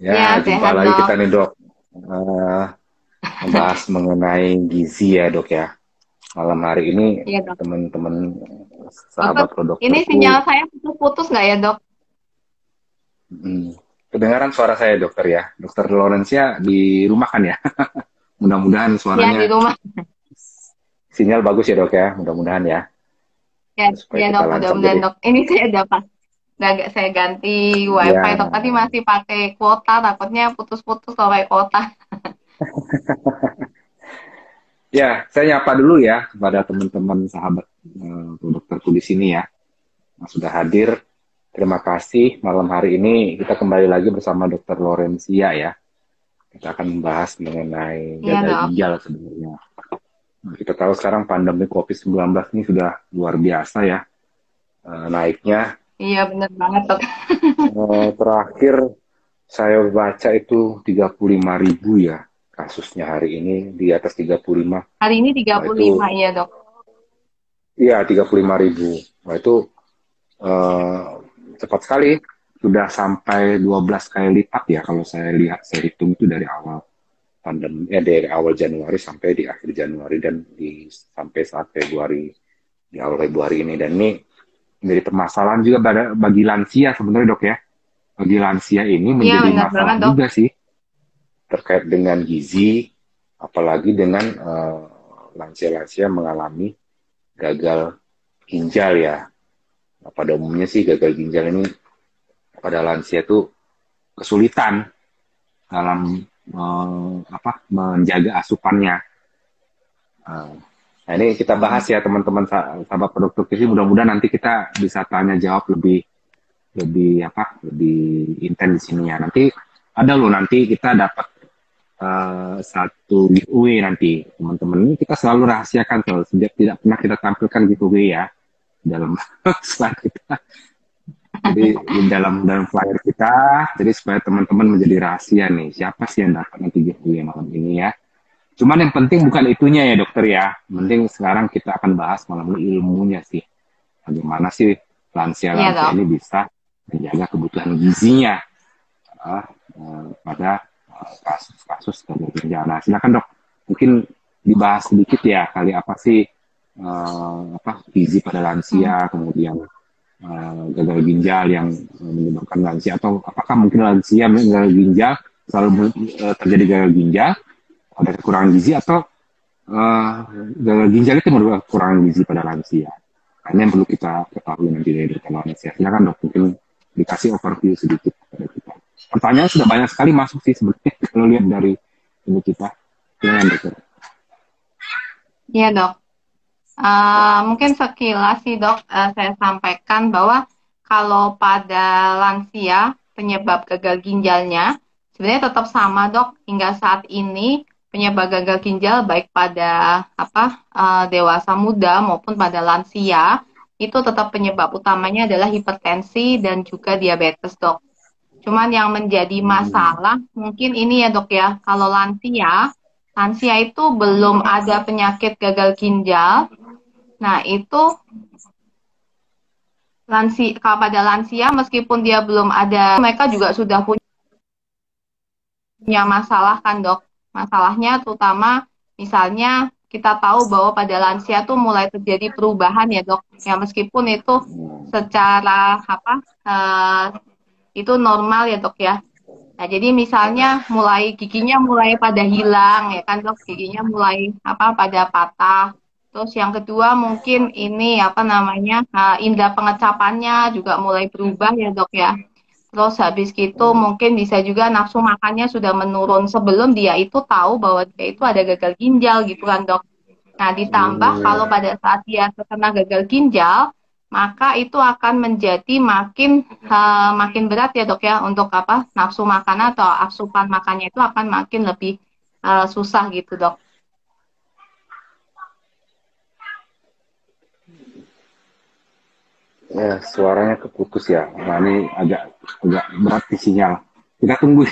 Ya, Ya, jumpa sehat lagi kita dok. nih dok. Eh, Membahas mengenai gizi ya dok ya. Malam hari ini Iya dok. teman-teman Dokter, sahabat ini dokterku, sinyal saya putus-putus nggak ya dok? hmm, kedengaran suara saya dokter ya. Dokter Lorencia di rumah kan ya. Mudah-mudahan Ya di suaranya rumah. sinyal bagus ya dok ya. Mudah-mudahan ya. Ya, Supaya ya kita dok, lancar mudah-mudahan jadi. dok. Ini saya dapat. Saya ganti Ya, wifi dok. Tadi masih pakai kuota, takutnya putus-putus kalau pakai kuota. ya saya nyapa dulu ya kepada teman-teman sahabat dokterku di sini ya yang sudah hadir. Terima kasih malam hari ini kita kembali lagi bersama Dokter Lorencia ya. Kita akan membahas mengenai Iya gagal dok. ginjal sebenarnya. Nah, kita tahu sekarang pandemi COVID-19 ini sudah luar biasa ya naiknya. Iya bener banget dok. Terakhir saya baca itu 35.000 ya kasusnya hari ini di atas 35. Hari ini tiga Wah puluh itu lima ya dok. iya 35.000. Wah itu eh, cepat sekali. Sudah sampai 12 kali lipat ya kalau saya lihat, saya hitung itu dari awal pandemi dari awal Januari sampai di akhir Januari dan sampai saat Februari, di awal Februari ini. Dan ini menjadi permasalahan juga bagi lansia sebenarnya dok ya. Bagi lansia ini Iya menjadi bener masalah banget dok. juga sih terkait dengan gizi, apalagi dengan lansia-lansia mengalami gagal ginjal ya. Nah, pada umumnya sih gagal ginjal ini pada lansia itu kesulitan dalam menjaga asupannya. Uh, Nah ini kita bahas Mm-mm. ya teman-teman sahabat produktif ini, mudah-mudahan nanti kita bisa tanya jawab lebih lebih lebih intens di sini ya. Nanti ada loh, nanti kita dapat satu giveaway nanti teman-teman. Ini kita selalu rahasiakan tuh, sejak tidak pernah kita tampilkan giveaway ya dalam slide kita. Jadi di dalam flyer kita, jadi supaya teman-teman menjadi rahasia nih, siapa sih yang dapat nanti giveaway malam ini ya. Cuman yang penting bukan itunya ya dokter ya. Yang penting sekarang kita akan bahas malam ini ilmunya sih. Bagaimana sih Iya lansia-lansia dok. ini bisa menjaga kebutuhan gizinya uh, pada kasus-kasus gagal ginjal. Nah silakan dok, mungkin dibahas sedikit ya kali apa sih gizi pada Mm. lansia, kemudian gagal ginjal yang menyebabkan lansia, atau apakah mungkin lansia gagal ginjal selalu terjadi gagal ginjal, ada kekurangan gizi, atau uh, gagal ginjal itu merupakan kekurangan gizi pada lansia. Nah, ini yang perlu kita ketahui nanti dari dokter lansia. Silakan dok, mungkin dikasih overview sedikit kepada kita. Pertanyaan sudah banyak sekali masuk sih sebenarnya kalau lihat dari ini kita. Silakan dokter. Iya dok. Mungkin sekilas sih dok, saya sampaikan bahwa kalau pada lansia penyebab gagal ginjalnya sebenarnya tetap sama dok hingga saat ini. Penyebab gagal ginjal baik pada apa dewasa muda maupun pada lansia itu tetap penyebab utamanya adalah hipertensi dan juga diabetes dok. Cuman yang menjadi masalah mungkin ini ya dok ya, kalau lansia itu belum ada penyakit gagal ginjal. Nah, itu kalau pada lansia meskipun dia belum ada, mereka juga sudah punya masalah kan, Dok. Masalahnya terutama misalnya kita tahu bahwa pada lansia tuh mulai terjadi perubahan ya, Dok. Ya meskipun itu secara apa itu normal ya, Dok ya. Nah, jadi misalnya giginya mulai pada hilang ya kan, Dok. Giginya mulai pada patah. Terus yang kedua mungkin ini apa namanya indera pengecapannya juga mulai berubah ya dok ya. Terus habis gitu mungkin bisa juga nafsu makannya sudah menurun sebelum dia itu tahu bahwa dia itu ada gagal ginjal gitu kan dok. Nah ditambah kalau pada saat dia terkena gagal ginjal maka itu akan menjadi makin berat ya dok ya untuk nafsu makan atau asupan makannya itu akan makin lebih susah gitu dok. Ya, suaranya keputus ya. Nah, ini agak agak berat di sinyal. Kita tunggu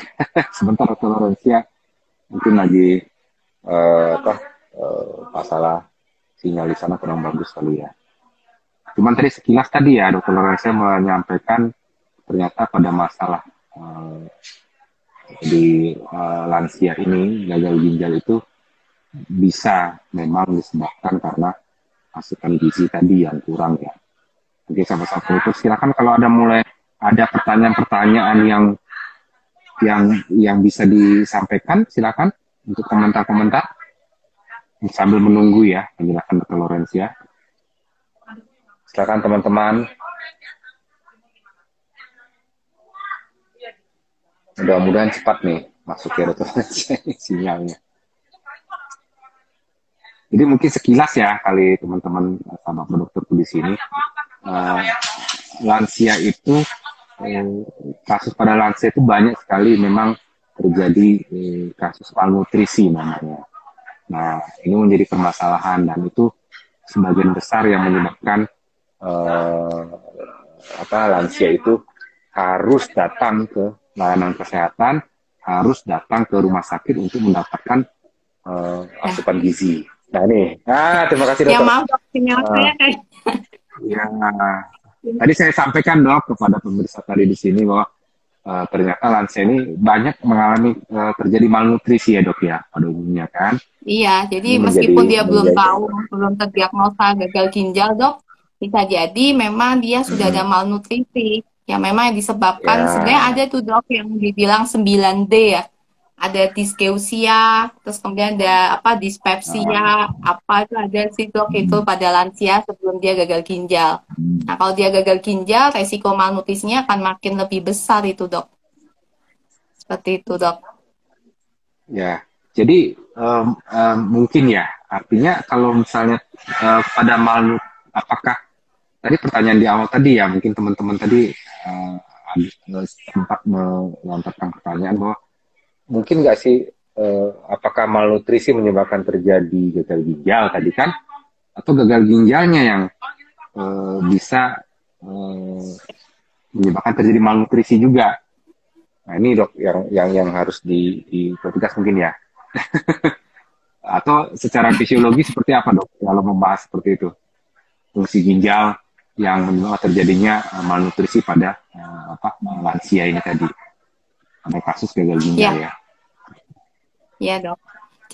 sebentar toleransia. Mungkin lagi masalah sinyal di sana kurang bagus kali ya. Cuman tadi sekilas tadi ya, dokter Lorenza menyampaikan ternyata pada masalah eh, di lansia ini gagal ginjal itu bisa memang disebabkan karena asupan gizi tadi yang kurang ya. Oke, sama-sama itu silakan kalau ada pertanyaan-pertanyaan yang bisa disampaikan, silakan untuk komentar-komentar sambil menunggu ya penjelasan Dr. Lawrencia. Silakan teman-teman. Mudah-mudahan cepat nih masuk ya Dr. Lawrencia sinyalnya. Jadi mungkin sekilas ya kali teman-teman sahabat dokterku di sini, lansia itu kasus pada lansia itu banyak sekali memang terjadi kasus malnutrisi namanya. Nah ini menjadi permasalahan dan itu sebagian besar yang menyebabkan lansia itu harus datang ke layanan kesehatan, harus datang ke rumah sakit untuk mendapatkan asupan gizi. Nah ini, terima kasih dokter. Ya maaf dok, sinyal saya kayak. Ya, tadi saya sampaikan dok kepada pemirsa tadi di sini bahwa ternyata lansia ini banyak mengalami terjadi malnutrisi ya dok ya pada umumnya kan. Iya, jadi meskipun dia belum tahu, belum terdiagnosa gagal ginjal dok, bisa jadi memang dia sudah ada malnutrisi. Ya memang yang disebabkan sebenarnya ada tuh dok yang dibilang 9D ya. Ada diskeusia, terus kemudian ada dispepsia, itu ada sih dok itu pada lansia sebelum dia gagal ginjal. Nah kalau dia gagal ginjal, resiko malnutrisinya akan makin lebih besar itu dok. Seperti itu dok. Ya, jadi mungkin ya, artinya kalau misalnya pada apakah tadi pertanyaan di awal tadi ya, mungkin teman-teman tadi sempat melontarkan pertanyaan bahwa mungkin nggak sih apakah malnutrisi menyebabkan terjadi gagal ginjal tadi kan, atau gagal ginjalnya yang bisa menyebabkan terjadi malnutrisi juga. Nah ini dok yang harus dipertegas mungkin ya. Atau secara fisiologi seperti apa dok kalau membahas seperti itu, fungsi ginjal yang menyebabkan terjadinya malnutrisi pada lansia ini tadi, ada kasus gagal ginjal ya. Ya dok.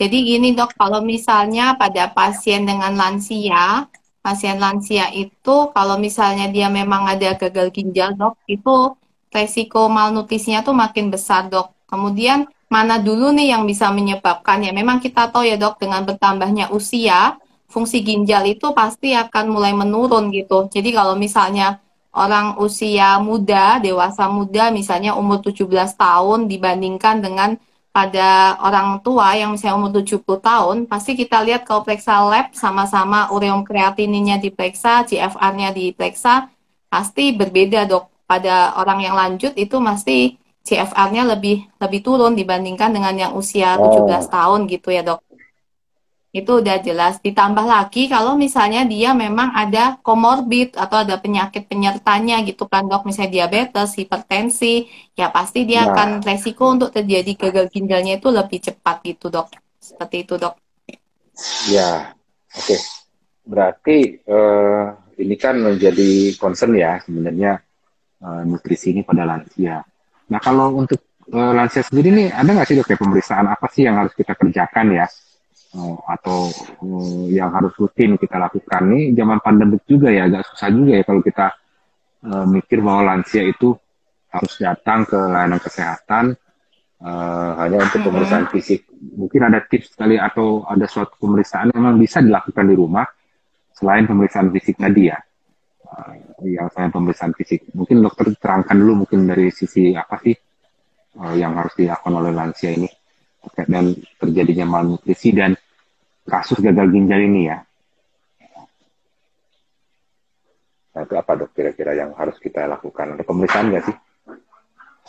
Jadi gini dok, kalau misalnya pada pasien dengan lansia, pasien lansia itu kalau misalnya dia memang ada gagal ginjal dok, itu resiko malnutrisinya tuh makin besar dok. Kemudian mana dulu nih yang bisa menyebabkan ya? Memang kita tahu ya dok, dengan bertambahnya usia, fungsi ginjal itu pasti akan mulai menurun gitu. Jadi kalau misalnya orang usia muda, dewasa muda, misalnya umur 17 tahun dibandingkan dengan pada orang tua yang misalnya umur 70 tahun, pasti kita lihat kalau periksa lab sama-sama ureum kreatininnya diperiksa, GFR-nya diperiksa, pasti berbeda dok. Pada orang yang lanjut itu pasti GFR-nya lebih turun dibandingkan dengan yang usia 17 tahun gitu ya dok. Itu udah jelas. Ditambah lagi kalau misalnya dia memang ada komorbid atau ada penyakit penyertanya gitu kan dok, misalnya diabetes, hipertensi, ya pasti dia akan resiko untuk terjadi gagal ginjalnya itu lebih cepat gitu dok. Seperti itu dok. Ya, oke. Berarti ini kan menjadi concern ya sebenarnya nutrisi ini pada lansia. Nah kalau untuk lansia sendiri nih ada nggak sih dok ya pemeriksaan apa sih yang harus kita kerjakan ya? Atau yang harus rutin kita lakukan nih zaman pandemik juga ya agak susah juga ya kalau kita mikir bahwa lansia itu harus datang ke layanan kesehatan hanya untuk pemeriksaan fisik. Mungkin ada tips sekali atau ada suatu pemeriksaan yang memang bisa dilakukan di rumah selain pemeriksaan fisik tadi ya, yang saya pemeriksaan fisik. Mungkin dokter terangkan dulu mungkin dari sisi apa sih yang harus dilakukan oleh lansia ini dan terjadinya malnutrisi dan kasus gagal ginjal ini ya. Nah, itu apa dok kira-kira yang harus kita lakukan? Ada pemeriksaan nggak sih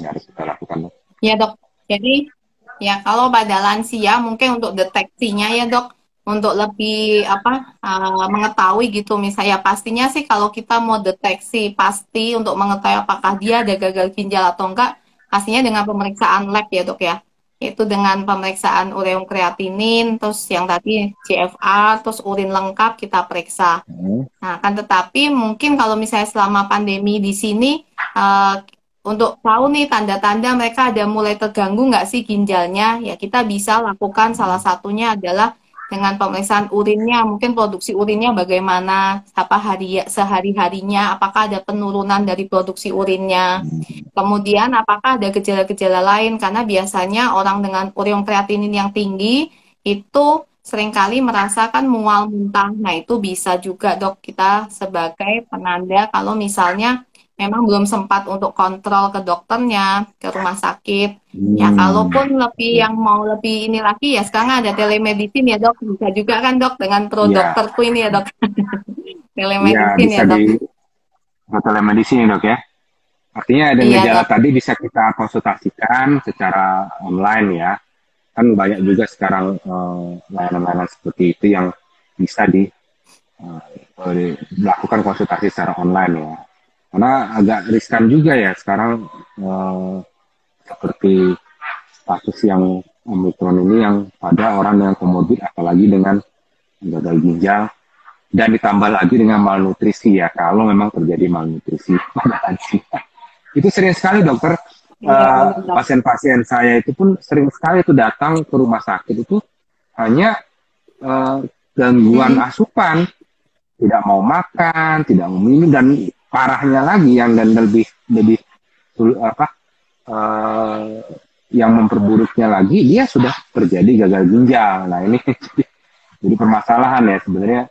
yang harus kita lakukan dok? Ya dok, jadi ya kalau pada lansia mungkin untuk deteksinya ya dok, untuk lebih mengetahui gitu misalnya pastinya sih kalau kita mau deteksi pasti untuk mengetahui apakah dia ada gagal ginjal atau enggak, pastinya dengan pemeriksaan lab ya dok ya. Itu dengan pemeriksaan ureum kreatinin, terus yang tadi GFR, terus urin lengkap kita periksa. Nah, kan tetapi mungkin kalau misalnya selama pandemi di sini untuk tahu nih tanda-tanda mereka ada mulai terganggu nggak sih ginjalnya, ya kita bisa lakukan salah satunya adalah dengan pemeriksaan urinnya, mungkin produksi urinnya bagaimana, apa sehari-harinya, apakah ada penurunan dari produksi urinnya. Kemudian apakah ada gejala-gejala lain, karena biasanya orang dengan urium kreatinin yang tinggi itu seringkali merasakan mual muntah. Nah, itu bisa juga dok kita sebagai penanda kalau misalnya memang belum sempat untuk kontrol ke dokternya, ke rumah sakit. Ya, kalaupun lebih yang mau lebih ini lagi ya sekarang ada telemedicine ya dok, bisa juga kan dok dengan pro Ya, dokterku ini ya dok. ya Telemedicine bisa ya dok. di telemedicine dok ya. Artinya ada Iya gejala dok. tadi bisa kita konsultasikan secara online ya. Kan banyak juga sekarang layanan-layanan seperti itu yang bisa dilakukan konsultasi secara online ya. Karena agak riskan juga ya sekarang seperti kasus yang Omicron ini yang pada orang dengan komorbid apalagi dengan gagal ginjal dan ditambah lagi dengan malnutrisi ya kalau memang terjadi malnutrisi pada lansia. Itu sering sekali dokter, Iya benar dok. pasien-pasien saya itu pun sering sekali itu datang ke rumah sakit itu hanya gangguan Hmm. asupan, tidak mau makan, tidak mau minum dan parahnya lagi yang dan lebih lebih apa eh, yang memperburuknya lagi dia sudah terjadi gagal ginjal. Nah ini jadi permasalahan ya sebenarnya.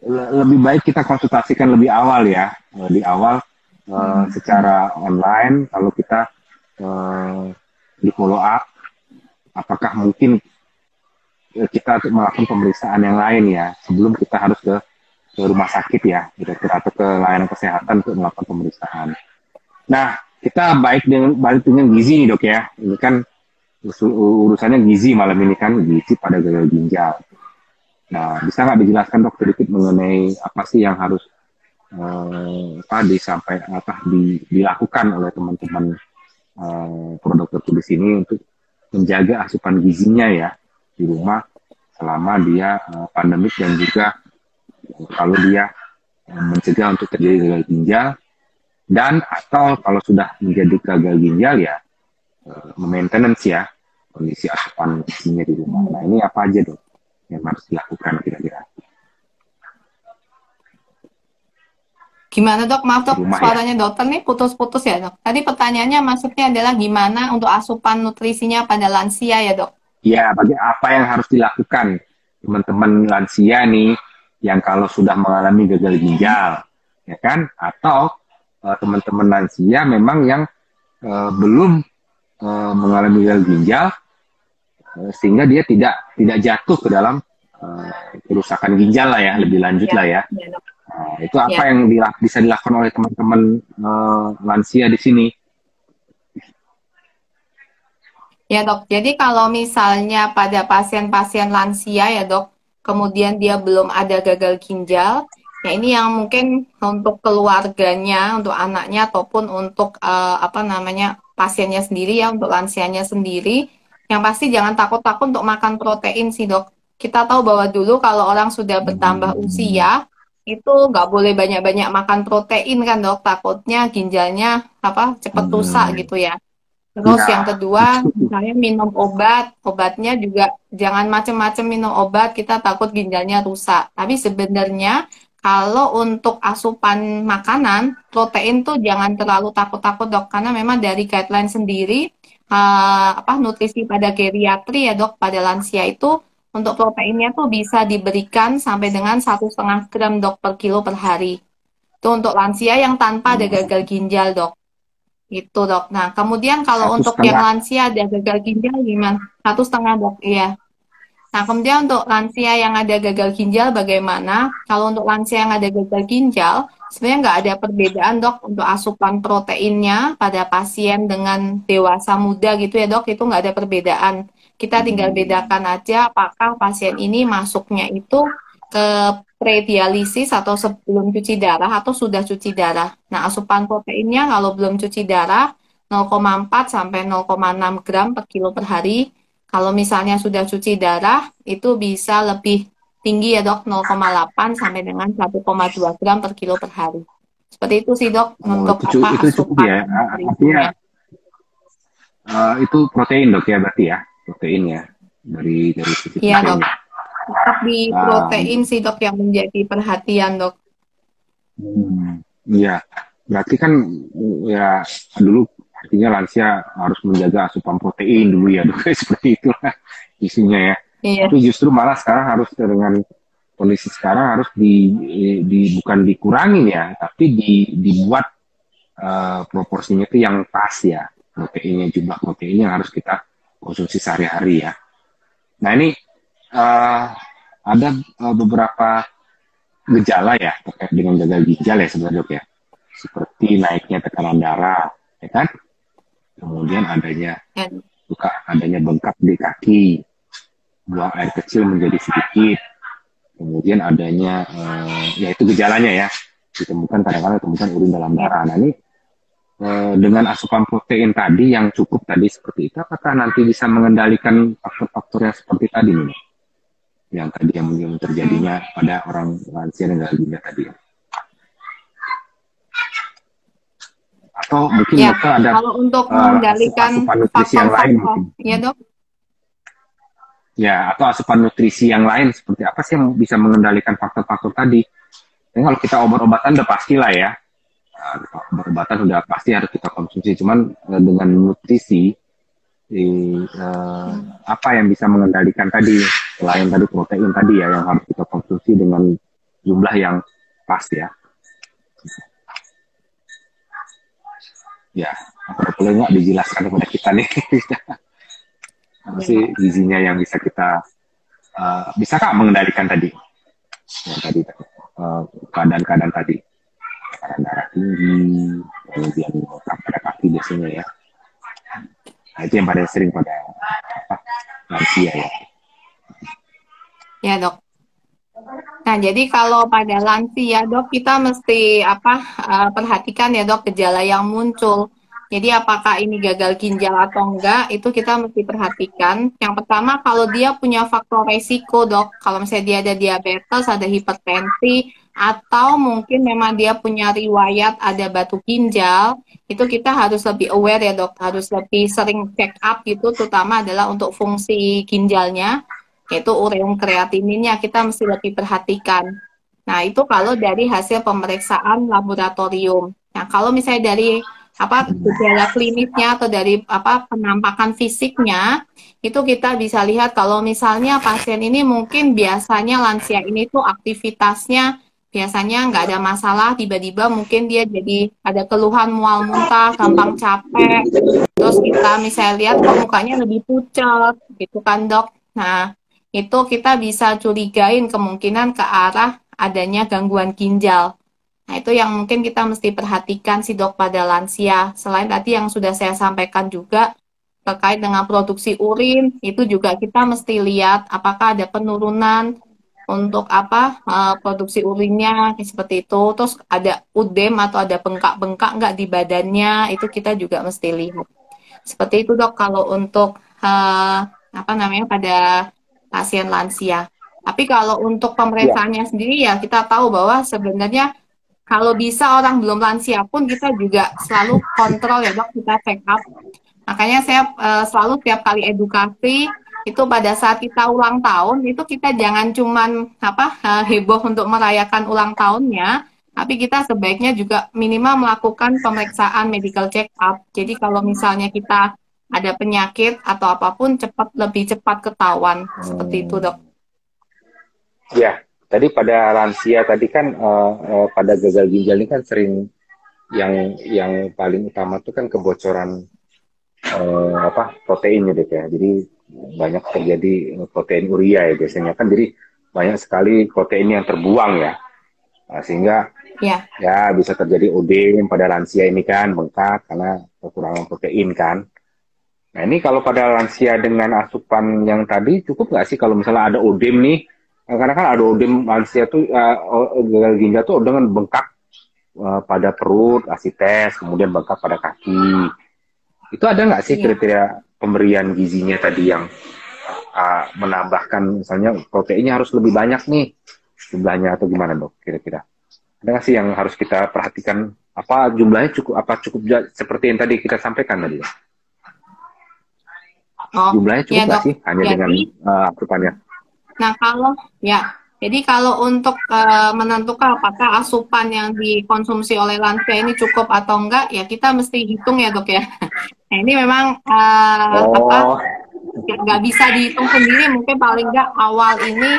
Lebih baik kita konsultasikan lebih awal ya di awal secara online kalau kita di follow up apakah mungkin kita untuk melakukan pemeriksaan yang lain ya sebelum kita harus ke rumah sakit ya kira-kira atau ke layanan kesehatan untuk melakukan pemeriksaan. Nah kita balik dengan gizi nih dok ya ini kan urusannya gizi malam ini kan gizi pada gagal ginjal. Nah bisa nggak dijelaskan dok sedikit mengenai apa sih yang harus dilakukan oleh teman-teman produk tulis ini untuk menjaga asupan gizinya ya di rumah selama dia pandemik dan juga kalau dia mencegah untuk terjadi gagal ginjal dan atau kalau sudah menjadi gagal ginjal ya maintenance ya kondisi asupan gizinya di rumah. Nah ini apa aja dok yang harus dilakukan kira-kira Gimana dok? Maaf di dok, rumah ya? suaranya dokter nih putus-putus ya dok. Tadi pertanyaannya maksudnya adalah gimana untuk asupan nutrisinya pada lansia ya dok? Ya, bagi apa yang harus dilakukan teman-teman lansia nih yang kalau sudah mengalami gagal ginjal, ya kan? Atau teman-teman lansia memang yang belum mengalami gagal ginjal sehingga dia tidak jatuh ke dalam kerusakan ginjal lah ya, lebih lanjut Ya, lah ya. ya dok. Itu apa Ya. yang bisa dilakukan oleh teman-teman lansia di sini? Ya dok, jadi kalau misalnya pada pasien-pasien lansia ya dok, kemudian dia belum ada gagal ginjal, ya ini yang mungkin untuk keluarganya, untuk anaknya ataupun untuk apa namanya pasiennya sendiri ya, untuk lansianya sendiri, yang pasti jangan takut-takut untuk makan protein sih dok. Kita tahu bahwa dulu kalau orang sudah bertambah usia, itu nggak boleh banyak-banyak makan protein kan dok, takutnya ginjalnya apa cepat rusak gitu ya. Terus yang Ya, kedua, misalnya minum obat, obatnya juga jangan macam-macam minum obat, kita takut ginjalnya rusak. Tapi sebenarnya kalau untuk asupan makanan, protein tuh jangan terlalu takut-takut dok, karena memang dari guideline sendiri, apa nutrisi pada geriatri ya dok, pada lansia itu untuk proteinnya tuh bisa diberikan sampai dengan 1,5 gram dok per kilo per hari. Itu untuk lansia yang tanpa ada gagal ginjal dok. Gitu dok. Nah, kemudian kalau satu untuk yang setengah. lansia ada gagal ginjal gimana? 1,5 dok, iya. Nah, kemudian untuk lansia yang ada gagal ginjal bagaimana? Kalau untuk lansia yang ada gagal ginjal, sebenarnya nggak ada perbedaan dok untuk asupan proteinnya pada pasien dengan dewasa muda gitu ya dok, itu nggak ada perbedaan. Kita tinggal bedakan aja apakah pasien ini masuknya itu ke predialisis atau sebelum cuci darah atau sudah cuci darah. Nah, asupan proteinnya kalau belum cuci darah 0,4 sampai 0,6 gram per kilo per hari. Kalau misalnya sudah cuci darah, itu bisa lebih tinggi ya dok, 0,8 sampai dengan 1,2 gram per kilo per hari. Seperti itu sih dok Oh, untuk apa itu cukup asupan ya. Artinya nutrisinya. itu protein dok ya berarti ya, protein ya dari sisi Iya dok, proteinnya. tetap di Ah, protein sih dok yang menjadi perhatian dok. iya, berarti kan ya dulu artinya lansia harus menjaga asupan protein dulu ya dok, seperti itulah isinya ya. Iya. Tapi justru malah sekarang harus dengan kondisi sekarang harus bukan dikurangin ya, tapi dibuat proporsinya itu yang pas ya, proteinnya jumlah proteinnya yang harus kita konsumsi sehari-hari ya. Nah ini uh, ada beberapa gejala ya terkait dengan gagal ginjal ya sebenarnya dok ya, seperti naiknya tekanan darah, ya kan? Kemudian adanya bengkak di kaki, buang air kecil menjadi sedikit, kemudian adanya yaitu gejalanya ya, ditemukan kadang-kadang ditemukan urin dalam darah. Nah ini dengan asupan protein tadi yang cukup tadi seperti itu, apakah nanti bisa mengendalikan faktor-faktor yang seperti tadi nih, yang tadi yang terjadinya pada orang lansia dan gagal ginjal tadi ya? Atau mungkin Ya, dokter ada kalau untuk mengendalikan asupan nutrisi yang lain faktor-faktor, mungkin? ya dok. Ya, atau asupan nutrisi yang lain seperti apa sih yang bisa mengendalikan faktor-faktor tadi? Dan kalau kita obat-obatan udah pastilah ya, obat-obatan udah pasti harus kita konsumsi. Cuman dengan nutrisi, apa yang bisa mengendalikan tadi selain tadi protein tadi ya yang harus kita konsumsi dengan jumlah yang pas ya. Ya, boleh nggak dijelaskan kepada kita nih? Apa sih gizinya yang bisa kita bisa kak mengendalikan tadi yang tadi keadaan-keadaan tadi, tekanan darah tinggi, kemudian pada kaki biasanya ya. Nah, itu yang pada sering pada lansia ya. Ya dok. Nah jadi kalau pada lansia dok kita mesti perhatikan ya dok gejala yang muncul. Jadi apakah ini gagal ginjal atau enggak itu kita mesti perhatikan. Yang pertama kalau dia punya faktor resiko dok, kalau misalnya dia ada diabetes, ada hipertensi, atau mungkin memang dia punya riwayat ada batu ginjal, itu kita harus lebih aware ya dok, harus lebih sering check up gitu, terutama adalah untuk fungsi ginjalnya, yaitu ureum kreatininnya kita mesti lebih perhatikan. Nah itu kalau dari hasil pemeriksaan laboratorium. Nah kalau misalnya dari gejala klinisnya atau dari penampakan fisiknya itu kita bisa lihat kalau misalnya pasien ini mungkin biasanya lansia ini tuh aktivitasnya biasanya nggak ada masalah, tiba-tiba mungkin dia jadi ada keluhan mual muntah, gampang capek, terus kita misalnya lihat kok mukanya lebih pucat gitu kan dok. Nah itu kita bisa curigain kemungkinan ke arah adanya gangguan ginjal. Nah, itu yang mungkin kita mesti perhatikan sih dok pada lansia. Selain tadi yang sudah saya sampaikan juga terkait dengan produksi urin, itu juga kita mesti lihat apakah ada penurunan untuk produksi urinnya seperti itu. Terus ada udem atau ada bengkak-bengkak nggak di badannya, itu kita juga mesti lihat. Seperti itu dok kalau untuk pada pasien lansia. Tapi kalau untuk pemeriksaannya sendiri ya kita tahu bahwa sebenarnya kalau bisa orang belum lansia pun kita juga selalu kontrol ya dok, kita check up. Makanya saya selalu tiap kali edukasi itu pada saat kita ulang tahun itu kita jangan cuman heboh untuk merayakan ulang tahunnya, tapi kita sebaiknya juga minimal melakukan pemeriksaan medical check up. Jadi kalau misalnya kita ada penyakit atau apapun lebih cepat ketahuan seperti itu dok. Ya, tadi pada lansia tadi kan pada gagal ginjal ini kan sering yang paling utama tuh kan kebocoran proteinnya deh ya. Jadi banyak terjadi protein urea ya biasanya kan, jadi banyak sekali protein yang terbuang ya. Sehingga ya bisa terjadi OD pada lansia ini kan, bengkak karena kekurangan protein kan. Nah ini kalau pada lansia dengan asupan yang tadi cukup nggak sih kalau misalnya ada ODEM nih? Karena kan ada ODEM lansia tuh gagal ginjal tuh dengan bengkak pada perut, asites, kemudian bengkak pada kaki. Itu ada nggak sih kriteria pemberian gizinya tadi yang menambahkan misalnya proteinnya harus lebih banyak nih jumlahnya atau gimana dok kira-kira? Ada nggak sih yang harus kita perhatikan? Apa jumlahnya cukup? Apa cukup seperti yang tadi kita sampaikan tadi? Oh, Jumlahnya ya cukup nggak dok. sih hanya dengan Jadi, asupannya? nah kalau ya, jadi kalau untuk menentukan apakah asupan yang dikonsumsi oleh lansia ini cukup atau enggak, ya kita mesti hitung ya dok ya. Nah ini memang apa Oh, nggak bisa dihitung sendiri, mungkin paling nggak awal ini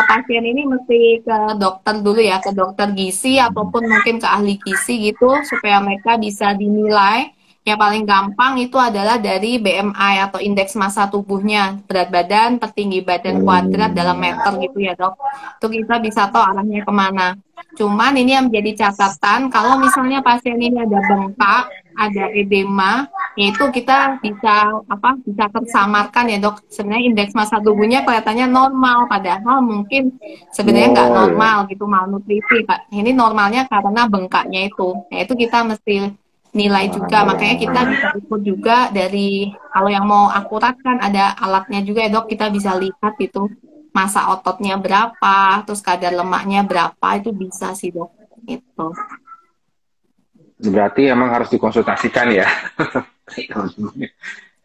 pasien ini mesti ke dokter dulu ya, ke dokter gizi ataupun mungkin ke ahli gizi gitu supaya mereka bisa dinilai. Yang paling gampang itu adalah dari BMI atau indeks massa tubuhnya, berat badan per tinggi badan kuadrat dalam meter gitu ya dok. Itu kita bisa tahu arahnya kemana. Cuman ini yang menjadi catatan, kalau misalnya pasien ini ada bengkak, ada edema, yaitu kita bisa bisa tersamarkan ya dok. Sebenarnya indeks massa tubuhnya kelihatannya normal, padahal mungkin sebenarnya nggak oh ya. normal gitu, malnutrisi Pak. Ini normalnya karena bengkaknya itu. Nah itu kita mesti nilai juga. Makanya kita bisa ikut juga dari kalau yang mau akurat kan ada alatnya juga ya dok. Kita bisa lihat itu massa ototnya berapa, terus kadar lemaknya berapa itu bisa sih dok. Itu. Berarti emang harus dikonsultasikan ya.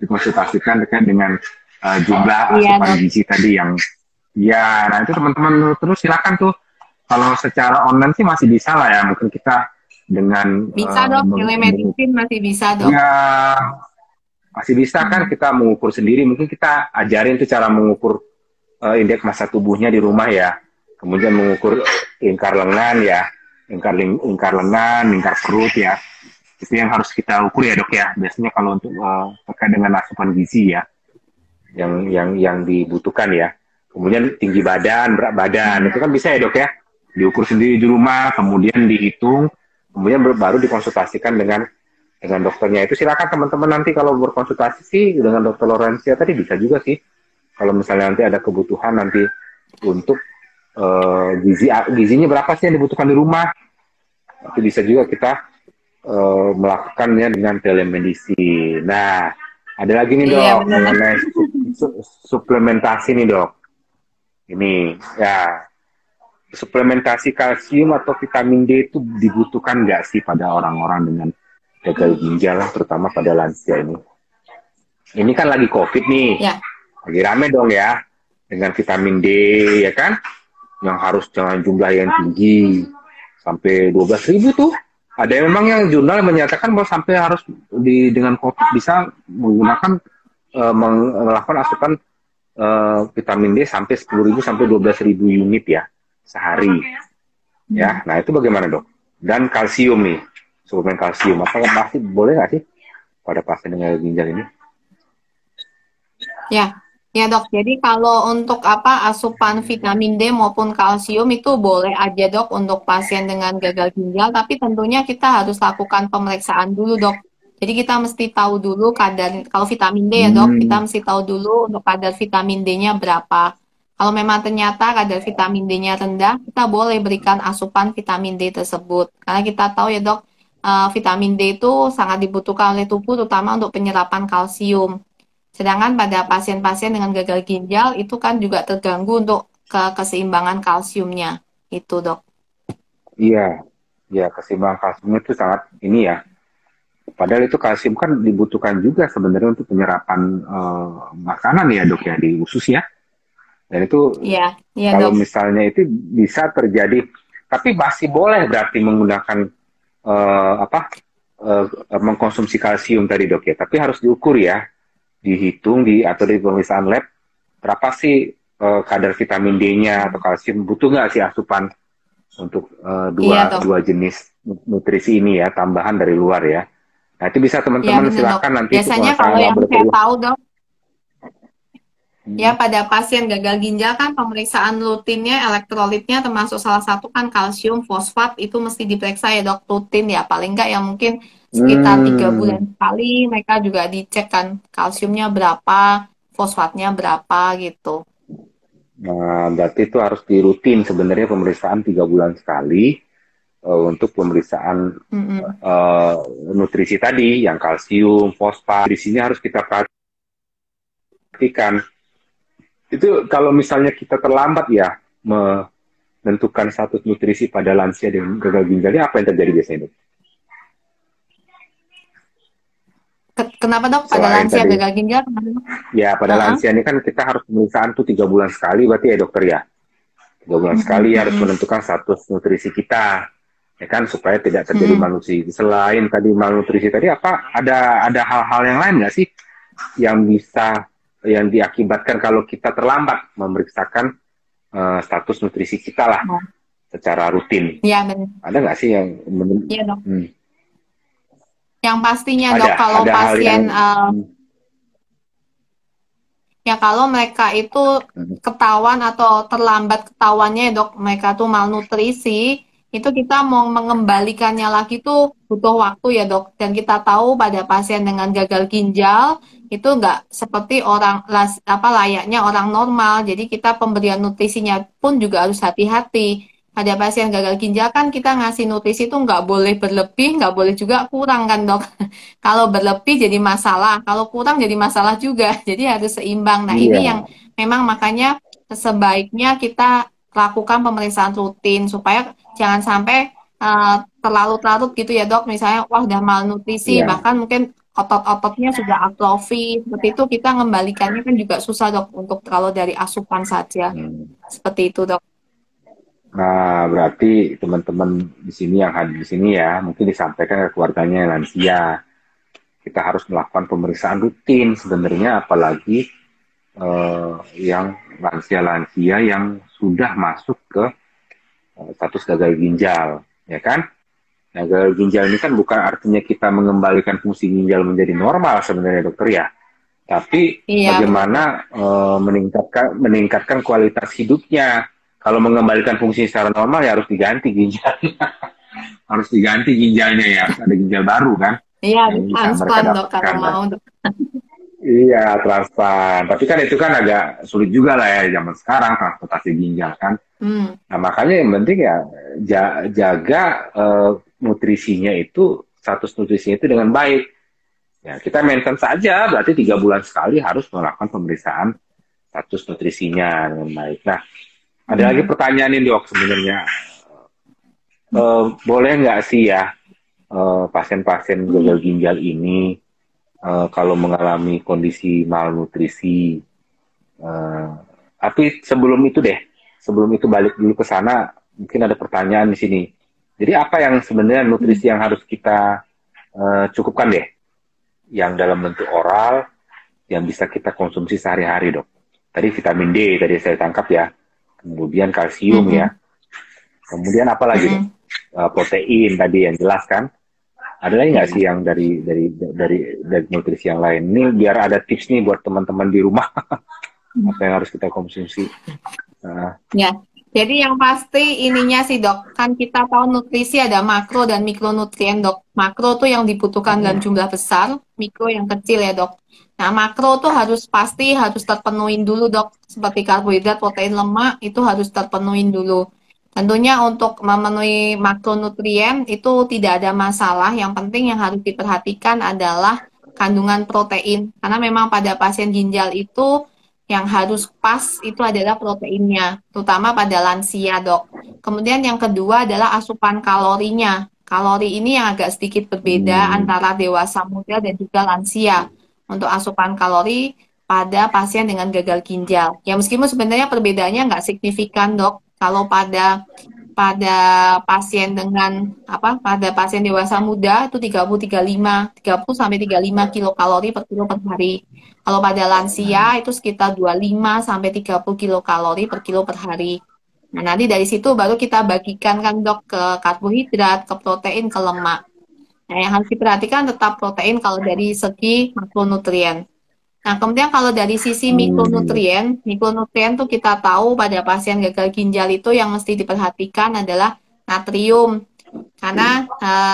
Dikonsultasikan terkait dengan jumlah Iya asupan dok. gizi tadi yang ya. Nah itu teman-teman terus silakan tuh. Kalau secara online sih masih bisa lah ya. Mungkin kita dengan Bisa dok. Telemedicine masih bisa dok. ya masih bisa kan Hmm. kita mengukur sendiri. Mungkin kita ajarin tuh cara mengukur indeks massa tubuhnya di rumah ya. Kemudian mengukur lingkar lengan ya, lingkar lengan, lingkar perut ya. Itu yang harus kita ukur ya dok ya. Biasanya kalau untuk terkait dengan asupan gizi ya, yang dibutuhkan ya. Kemudian tinggi badan, berat badan, itu kan bisa ya dok ya. Diukur sendiri di rumah, kemudian dihitung, kemudian baru dikonsultasikan dengan dokternya. Itu silakan teman-teman nanti kalau berkonsultasi sih dengan dokter Lorencia tadi bisa juga sih. Kalau misalnya nanti ada kebutuhan nanti untuk gizinya berapa sih yang dibutuhkan di rumah, itu bisa juga kita melakukannya dengan telemedicine. Nah, ada lagi nih Iya dok benar. mengenai suplementasi nih dok. Ini ya suplementasi kalsium atau vitamin D itu dibutuhkan nggak sih pada orang-orang dengan gagal ginjal, terutama pada lansia ini? Ini kan lagi COVID nih, Ya. lagi rame dong ya dengan vitamin D ya kan, yang harus dengan jumlah yang tinggi sampai 12.000 tuh. Ada yang memang yang jurnal menyatakan bahwa sampai harus dengan COVID bisa menggunakan melakukan asupan vitamin D sampai 10.000 sampai 12.000 unit ya sehari. Ya, nah itu bagaimana dok? Dan kalsium nih, suplemen kalsium, apakah masih boleh nggak sih pada pasien dengan ginjal ini? Ya, ya dok. Jadi kalau untuk asupan vitamin D maupun kalsium itu boleh aja dok untuk pasien dengan gagal ginjal, tapi tentunya kita harus lakukan pemeriksaan dulu dok. Jadi kita mesti tahu dulu kadar, kalau vitamin D ya dok, kita Hmm, mesti tahu dulu untuk kadar vitamin D-nya berapa. Kalau memang ternyata kadar vitamin D-nya rendah, kita boleh berikan asupan vitamin D tersebut. Karena kita tahu ya dok, vitamin D itu sangat dibutuhkan oleh tubuh, terutama untuk penyerapan kalsium. Sedangkan pada pasien-pasien dengan gagal ginjal itu kan juga terganggu untuk keseimbangan kalsiumnya. Itu, Dok. iya, ya keseimbangan kalsium itu sangat ini ya. Padahal itu kalsium kan dibutuhkan juga sebenarnya untuk penyerapan makanan ya dok ya di usus ya. Dan itu Iya, iya, kalau Dok. misalnya itu bisa terjadi, tapi masih boleh berarti menggunakan apa mengkonsumsi kalsium tadi dok ya. Tapi harus diukur ya, dihitung atau di pemeriksaan lab berapa sih kadar vitamin D-nya atau kalsium, butuh nggak sih asupan untuk Iya, dua Dok. dua jenis nutrisi ini ya, tambahan dari luar ya. Nah itu bisa Iya, teman-teman benar, Dok. silakan nanti itu Biasanya pengusaha kalau yang saya laboratorium. tahu, Dok, ya Hmm. pada pasien gagal ginjal kan pemeriksaan rutinnya, elektrolitnya termasuk salah satu kan kalsium, fosfat, itu mesti diperiksa ya, Dok, rutin ya. Paling nggak yang mungkin sekitar 3 bulan Hmm. sekali mereka juga dicek kan kalsiumnya berapa, fosfatnya berapa gitu. Nah, berarti itu harus dirutin sebenarnya pemeriksaan 3 bulan sekali untuk pemeriksaan Mm-mm. eh, nutrisi tadi, yang kalsium, fosfat. Di sini harus kita perhatikan. Itu kalau misalnya kita terlambat ya menentukan status nutrisi pada lansia dengan gagal ginjal ini apa yang terjadi biasanya, Dok? Kenapa dok pada Selain lansia tadi, gagal ginjal? Kenapa, dok? ya pada Heeh. lansia ini kan kita harus pemeriksaan tuh 3 bulan sekali, berarti ya dokter ya. 3 bulan sekali harus Mm-mm. menentukan status nutrisi kita, ya kan, supaya tidak terjadi Mm-mm. malnutrisi. Selain tadi malnutrisi tadi, apa ada hal-hal yang lain nggak sih yang bisa yang diakibatkan kalau kita terlambat memeriksakan status nutrisi kita lah Oh, secara rutin? iya benar. Ada nggak sih yang Iya dok. hmm, Yang pastinya dok ada kalau ada hal yang pasien ya kalau mereka itu hmm, ketahuan atau terlambat ketahuannya ya dok, mereka tuh malnutrisi, itu kita mau mengembalikannya lagi tuh butuh waktu ya dok. Dan kita tahu pada pasien dengan gagal ginjal itu nggak seperti apa layaknya orang normal. Jadi kita pemberian nutrisinya pun juga harus hati-hati. Pada pasien gagal ginjal kan kita ngasih nutrisi itu nggak boleh berlebih, nggak boleh juga kurang kan dok. Kalau berlebih jadi masalah, kalau kurang jadi masalah juga. Jadi harus seimbang. Nah, ini yang iya memang makanya sebaiknya kita lakukan pemeriksaan rutin supaya jangan sampai terlalu larut gitu ya dok. Misalnya, wah udah malnutrisi, iya bahkan mungkin otot-ototnya sudah atrofi. Seperti itu kita mengembalikannya kan juga susah dok untuk kalau dari asupan saja. hmm. Seperti itu dok. Nah, berarti teman-teman di sini yang hadir di sini ya, mungkin disampaikan ke keluarganya yang lansia. Kita harus melakukan pemeriksaan rutin sebenarnya, apalagi yang lansia-lansia yang sudah masuk ke status gagal ginjal, ya kan? Nah, gagal ginjal ini kan bukan artinya kita mengembalikan fungsi ginjal menjadi normal sebenarnya dokter ya, tapi Iya benar dok. bagaimana meningkatkan kualitas hidupnya. Kalau mengembalikan fungsi secara normal ya harus diganti ginjalnya, harus diganti ginjalnya ya, harus ada ginjal baru kan. Iya, Nah, ini bisa mereka transplant dok kalau dapatkan kan. mau dok. Iya, transplant. Tapi kan itu kan agak sulit juga lah ya zaman sekarang transportasi ginjal kan. Hmm. Nah, makanya yang penting ya jaga nutrisinya itu, status nutrisinya itu dengan baik. Ya, kita maintain saja, berarti 3 bulan sekali harus melakukan pemeriksaan status nutrisinya dengan baik. Nah, ada lagi Hmm. pertanyaan ini dok sebenarnya. Boleh nggak sih ya pasien-pasien gagal ginjal ini kalau mengalami kondisi malnutrisi, eh, tapi sebelum itu balik dulu ke sana, mungkin ada pertanyaan di sini. Jadi apa yang sebenarnya Hmm. nutrisi yang harus kita cukupkan deh, yang dalam bentuk oral, yang bisa kita konsumsi sehari-hari dok. Tadi vitamin D tadi saya tangkap ya, kemudian kalsium ya, Hmm. kemudian apa lagi dok? Hmm. Protein tadi yang jelas kan. Ada lagi nggak sih Ya. yang dari nutrisi yang lain? Ini biar ada tips nih buat teman-teman di rumah apa yang harus kita konsumsi. Nah, Ya, jadi yang pasti ininya sih dok, kan kita tahu nutrisi ada makro dan mikronutrien dok. Makro tuh yang dibutuhkan dalam jumlah besar, mikro yang kecil ya dok. Nah, makro tuh harus terpenuhin dulu dok, seperti karbohidrat, protein, lemak itu harus terpenuhin dulu. Tentunya untuk memenuhi makronutrien itu tidak ada masalah. Yang penting yang harus diperhatikan adalah kandungan protein, karena memang pada pasien ginjal itu yang harus pas itu adalah proteinnya, terutama pada lansia, dok. Kemudian yang kedua adalah asupan kalorinya. Kalori ini yang agak sedikit berbeda hmm, antara dewasa muda dan juga lansia. Untuk asupan kalori pada pasien dengan gagal ginjal. Ya meskipun sebenarnya perbedaannya nggak signifikan, dok. Kalau pada pada pasien dengan pada pasien dewasa muda itu 30 sampai 35 kilokalori per kilo per hari. Kalau pada lansia itu sekitar 25 sampai 30 kilokalori per kilo per hari. Nah, nanti dari situ baru kita bagikan kan dok ke karbohidrat, ke protein, ke lemak. Nah, yang harus diperhatikan tetap protein kalau dari segi makronutrien. Nah, kemudian kalau dari sisi hmm, mikronutrien tuh kita tahu pada pasien gagal ginjal itu yang mesti diperhatikan adalah natrium. Karena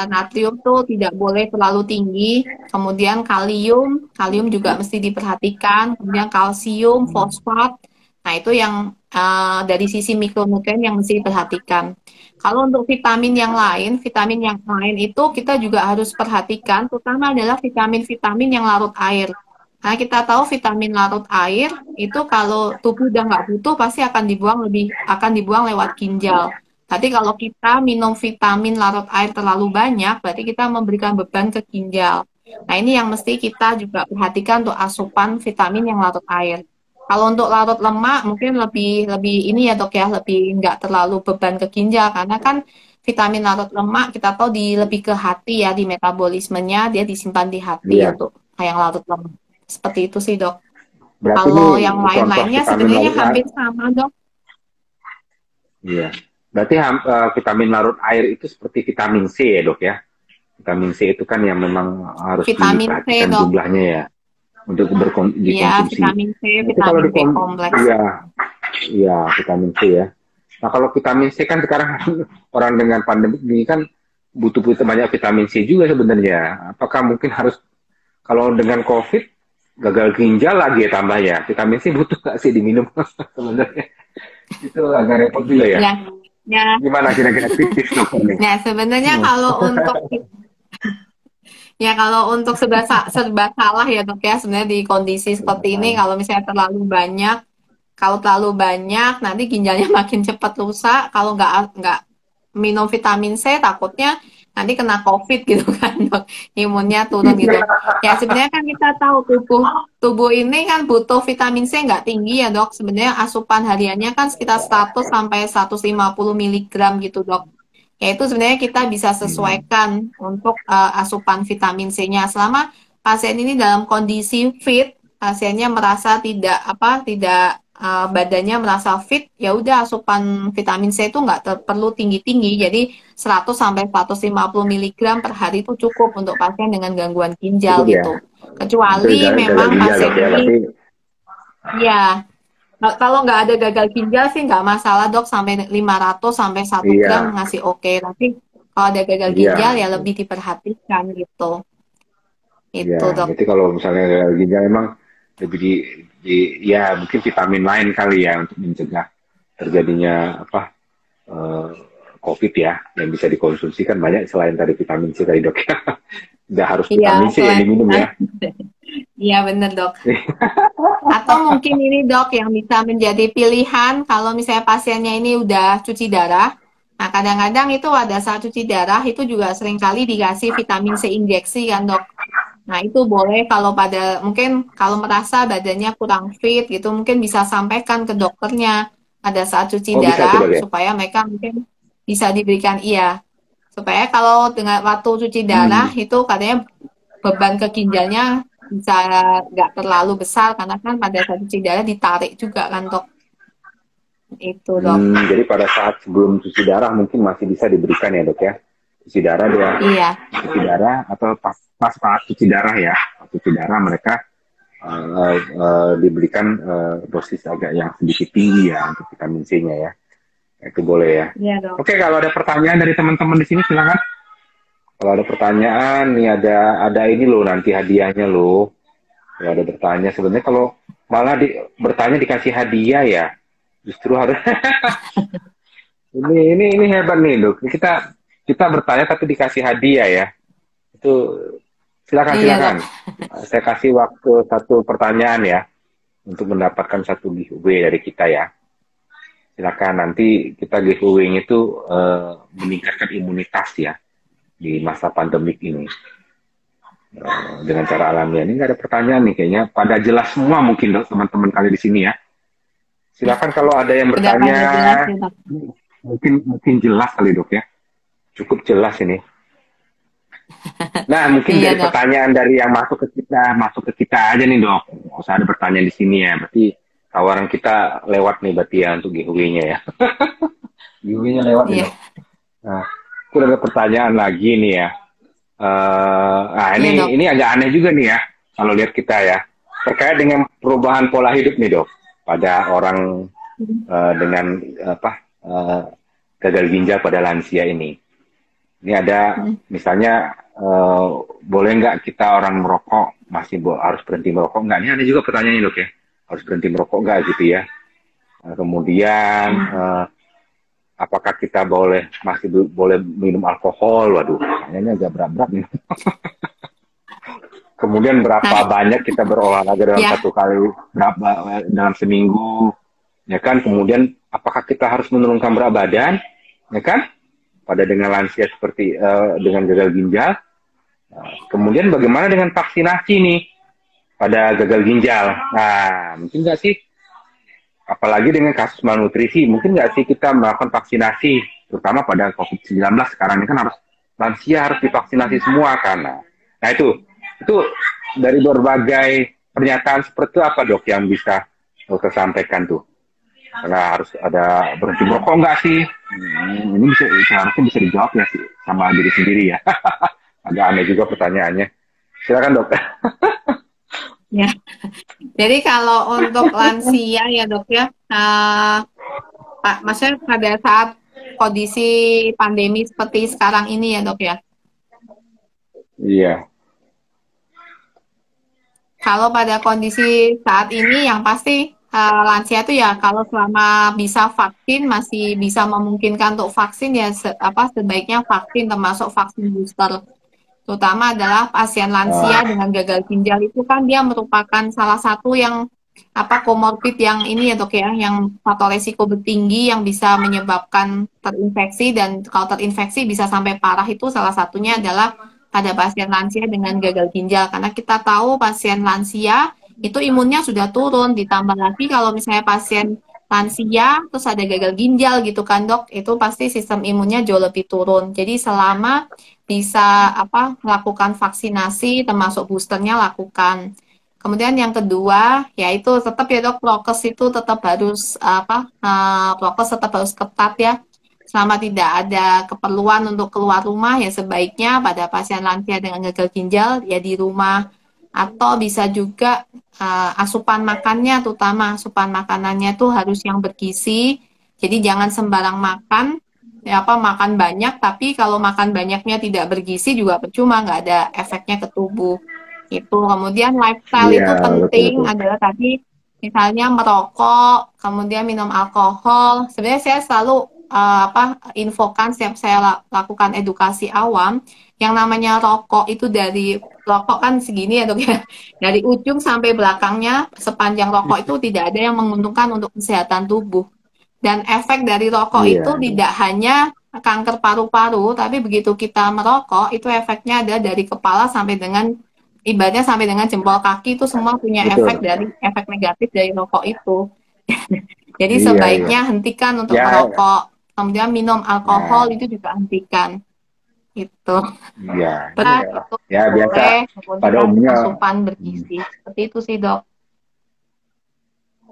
natrium tuh tidak boleh terlalu tinggi. Kemudian kalium juga mesti diperhatikan. Kemudian kalsium, fosfat. Nah, itu yang dari sisi mikronutrien yang mesti diperhatikan. Kalau untuk vitamin yang lain itu kita juga harus perhatikan, terutama adalah vitamin-vitamin yang larut air. Karena kita tahu vitamin larut air itu kalau tubuh udah nggak butuh pasti akan dibuang lewat ginjal. Tapi kalau kita minum vitamin larut air terlalu banyak, berarti kita memberikan beban ke ginjal. Nah, ini yang mesti kita juga perhatikan untuk asupan vitamin yang larut air. Kalau untuk larut lemak mungkin lebih lebih ini ya dok ya, lebih nggak terlalu beban ke ginjal karena kan vitamin larut lemak kita tahu lebih ke hati ya, di metabolismenya dia disimpan di hati Iya. untuk yang larut lemak. Seperti itu sih dok. Berarti ini Kalau yang contoh lain-lainnya vitamin sebenarnya larut air. hampir sama dok. Iya. Berarti vitamin larut air itu seperti vitamin C ya dok ya. Vitamin C itu kan yang memang harus Vitamin C diperhatikan dok. jumlahnya ya untuk Iya, dikonsumsi. vitamin C, Nanti kalau vitamin B kompleks. iya, iya vitamin C ya. Nah kalau vitamin C kan sekarang orang dengan pandemi ini kan butuh banyak vitamin C juga sebenarnya. Apakah mungkin harus kalau dengan COVID gagal ginjal lagi ya tambah ya vitamin C butuh nggak sih diminum sebenarnya itu agak repot juga ya. Ya, ya, Gimana kira-kira tips dokter nih? ya sebenarnya kalau untuk serba salah ya dok ya sebenarnya di kondisi seperti ini kalau misalnya terlalu banyak nanti ginjalnya makin cepat rusak. Kalau nggak minum vitamin C takutnya nanti kena COVID gitu kan dok, imunnya turun gitu. Ya sebenarnya kan kita tahu tubuh tubuh ini kan butuh vitamin C nggak tinggi ya dok. Sebenarnya asupan hariannya kan sekitar 100 sampai 150 miligram gitu dok. Ya itu sebenarnya kita bisa sesuaikan untuk asupan vitamin C-nya selama pasien ini dalam kondisi fit, pasiennya merasa tidak badannya merasa fit, ya udah asupan vitamin C itu nggak perlu tinggi-tinggi, jadi 100 sampai 150 miligram per hari itu cukup untuk pasien dengan gangguan ginjal Cukup ya gitu. untuk Kecuali gagal memang ginjal pasien dok ya ini, berarti ya kalau nggak ada gagal ginjal sih nggak masalah dok, sampai 500 sampai 1 gram iya masih oke. Tapi kalau ada gagal ginjal iya ya lebih diperhatikan gitu. ya Itu dok. jadi kalau misalnya gagal ginjal memang lebih ya mungkin vitamin lain kali ya untuk mencegah terjadinya apa eh, COVID ya yang bisa dikonsumsi kan banyak selain dari vitamin C tadi dok ya. Nggak harus Iya, vitamin C yang selain diminum ya. iya bener dok. Atau mungkin ini dok yang bisa menjadi pilihan kalau misalnya pasiennya ini udah cuci darah. Nah kadang-kadang itu pada saat cuci darah itu juga seringkali dikasih vitamin C injeksi kan dok. Nah, itu boleh kalau mungkin kalau merasa badannya kurang fit gitu, mungkin bisa sampaikan ke dokternya pada saat cuci Oh bisa tuh darah dok ya. supaya mereka mungkin bisa diberikan iya. Supaya kalau dengan waktu cuci darah Hmm. itu katanya beban ke ginjalnya bisa nggak terlalu besar karena kan pada saat cuci darah ditarik juga kan dok. Itu dok. Jadi pada saat sebelum cuci darah mungkin masih bisa diberikan ya dok ya. Cuci darah dia, Iya. cuci darah atau pas saat cuci darah ya. Pas cuci darah mereka diberikan dosis agak yang sedikit tinggi ya untuk vitamin C-nya ya. Itu boleh ya. Iya dok. Oke, kalau ada pertanyaan dari teman-teman di sini silakan. Kalau ada pertanyaan nih ada ini loh nanti hadiahnya loh. Kalau ada bertanya sebenarnya kalau malah bertanya dikasih hadiah ya. Justru harus ini hebat nih dok. Kita bertanya tapi dikasih hadiah ya. Itu silakan Iya dok. silakan. Saya kasih waktu satu pertanyaan ya untuk mendapatkan satu giveaway dari kita ya. Silakan nanti kita giveaway itu meningkatkan imunitas ya di masa pandemik ini. Dengan cara alamiah ini nggak ada pertanyaan nih kayaknya pada jelas semua mungkin dok teman-teman kali di sini ya. Silakan kalau ada yang Udah bertanya pada jelas ya dok. mungkin jelas kali dok ya. Cukup jelas ini. Nah, mungkin Iya dari dok. pertanyaan dari yang masuk ke kita aja nih dok. Nggak usah ada pertanyaan di sini ya. Berarti tawaran kita lewat nih berarti ya untuk giveaway-nya ya. Giveaway-nya lewat nih Iya. dok. Nah, aku ada pertanyaan lagi nih ya. Nah Iya dok. ini agak aneh juga nih ya kalau lihat kita ya terkait dengan perubahan pola hidup nih dok pada orang dengan gagal ginjal pada lansia ini. Ini ada misalnya boleh nggak kita orang merokok masih harus berhenti merokok nggak? Ini ada juga pertanyaannya dok ya, harus berhenti merokok nggak gitu ya? Kemudian apakah kita masih boleh minum alkohol? Waduh, pertanyaannya agak berat-berat nih. Kemudian berapa Nah, banyak kita berolahraga dalam ya, satu kali, berapa dalam seminggu, ya kan? Kemudian apakah kita harus menurunkan berat badan, ya kan? Pada dengan lansia seperti dengan gagal ginjal. Kemudian bagaimana dengan vaksinasi nih pada gagal ginjal? Nah, mungkin nggak sih, apalagi dengan kasus malnutrisi, mungkin nggak sih kita melakukan vaksinasi, terutama pada COVID-19 sekarang ini kan harus lansia harus divaksinasi semua karena. Nah itu dari berbagai pernyataan seperti itu apa dok yang bisa dokter sampaikan tuh? Karena harus ada berhenti merokok nggak sih? Ini seharusnya bisa dijawab ya sih sama diri sendiri ya. Agak aneh juga pertanyaannya. Silakan dok. ya. Jadi kalau untuk lansia ya dok ya, Pak, maksudnya pada saat kondisi pandemi seperti sekarang ini ya dok ya. Iya. Kalau pada kondisi saat ini yang pasti lansia itu ya kalau selama bisa vaksin masih bisa memungkinkan untuk vaksin ya sebaiknya vaksin termasuk vaksin booster. Terutama adalah pasien lansia dengan gagal ginjal itu kan dia merupakan salah satu yang komorbid yang ini ya dok ya, yang faktor resiko tinggi yang bisa menyebabkan terinfeksi dan kalau terinfeksi bisa sampai parah itu salah satunya adalah pada pasien lansia dengan gagal ginjal karena kita tahu pasien lansia itu imunnya sudah turun ditambah lagi kalau misalnya pasien lansia terus ada gagal ginjal gitu kan dok itu pasti sistem imunnya jauh lebih turun jadi selama bisa melakukan vaksinasi termasuk boosternya lakukan. Kemudian yang kedua yaitu tetap ya dok prokes itu tetap harus prokes tetap harus ketat ya. Selama tidak ada keperluan untuk keluar rumah ya sebaiknya pada pasien lansia dengan gagal ginjal ya di rumah atau bisa juga asupan makannya terutama asupan makanannya tuh harus yang bergizi. Jadi jangan sembarang makan makan banyak tapi kalau makan banyaknya tidak bergizi juga percuma nggak ada efeknya ke tubuh itu kemudian lifestyle Iya, itu betul penting betul. adalah tadi misalnya merokok kemudian minum alkohol sebenarnya saya selalu infokan setiap saya lakukan edukasi awam yang namanya rokok itu dari rokok kan segini ya dok ya dari ujung sampai belakangnya sepanjang rokok itu tidak ada yang menguntungkan untuk kesehatan tubuh dan efek dari rokok itu Iya, tidak hanya kanker paru-paru, tapi begitu kita merokok, itu efeknya ada dari kepala sampai dengan ibaratnya sampai dengan jempol kaki itu semua punya efek betul. dari efek negatif dari rokok itu. Jadi Iya, iya. sebaiknya hentikan untuk Ya, merokok, kemudian minum alkohol nah, itu juga hentikan. Itu. iya. Berat itu Ya, biasa boleh, pada kemudian umumnya. asupan Hmm. bergizi. Seperti itu sih dok.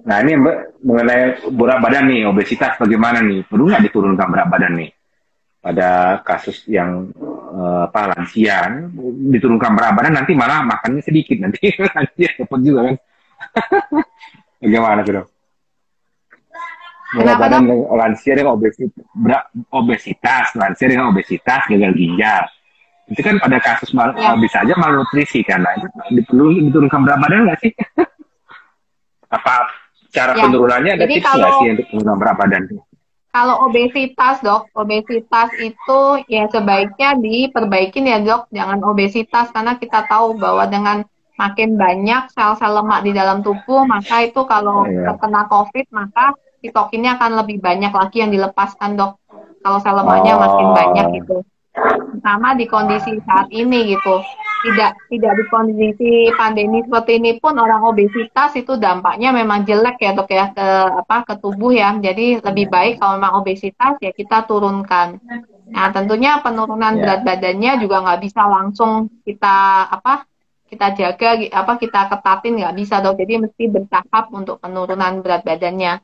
Nah, ini Mbak, mengenai berat badan nih, obesitas bagaimana nih? Perlu nggak diturunkan berat badan nih? Pada kasus yang lansia, diturunkan berat badan nanti malah makannya sedikit nanti lansia dapat juga kan? Bagaimana tuh dok? Berat Kenapa badan dok? lansia dengan obesitas, lansia dengan obesitas, gagal ginjal. Itu kan pada kasus Ya, bisa aja malnutrisi kan? Nah, itu perlu diturunkan berat badan nggak sih? Apa cara ya. penurunannya ada Jadi tips nggak sih kalau untuk penurunan berat badan? Kalau obesitas, dok, obesitas itu ya sebaiknya diperbaikin ya, dok. Jangan obesitas karena kita tahu bahwa dengan makin banyak sel-sel lemak di dalam tubuh, maka itu kalau Ya. terkena COVID, maka sitokinnya akan lebih banyak lagi yang dilepaskan, dok. Kalau sel lemaknya makin banyak Oh, gitu sama di kondisi saat ini gitu. Tidak di kondisi pandemi seperti ini pun orang obesitas itu dampaknya memang jelek ya dok ya ke tubuh ya. Jadi lebih baik kalau memang obesitas ya kita turunkan. Nah tentunya penurunan berat ya, badannya juga nggak bisa langsung kita jaga kita ketatin nggak bisa dok. Jadi mesti bertahap untuk penurunan berat badannya.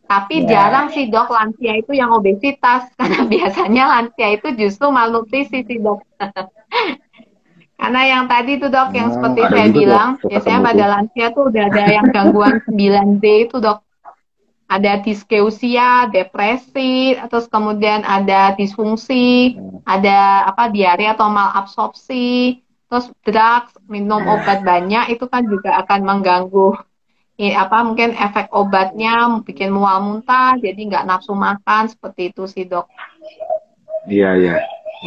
Tapi jarang ya. sih dok lansia itu yang obesitas karena biasanya lansia itu justru malnutrisi sih dok. Karena yang tadi tuh dok yang seperti Ada saya juga tuh bilang biasanya ketemu pada tuh. lansia tuh udah ada yang gangguan 9D itu dok. Ada diskeusia, depresi, terus kemudian ada disfungsi, ada diare atau malabsorpsi, terus drugs, minum obat banyak itu kan juga akan mengganggu mungkin efek obatnya bikin mual muntah jadi nggak nafsu makan seperti itu sih dok. Iya, iya.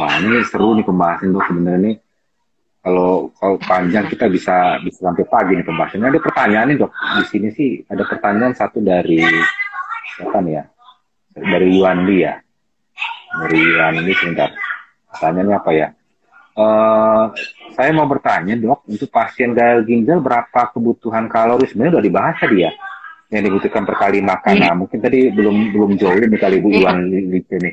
Wah, ini seru nih pembahasan tuh sebenarnya nih. kalau panjang kita bisa sampai pagi nih pembahasannya. Ada pertanyaan nih dok. Di sini sih ada pertanyaan satu dari apa nih ya? Dari Yuandi ya. Dari Yuandi sebentar. Pertanyaannya apa ya? Eh, saya mau bertanya dok, untuk pasien gagal ginjal berapa kebutuhan kalori? Sebenarnya udah dibahas tadi ya, yang dibutuhkan per kali makan. Iya, Nah, mungkin tadi belum join nih kali Bu iya, Iwan di sini.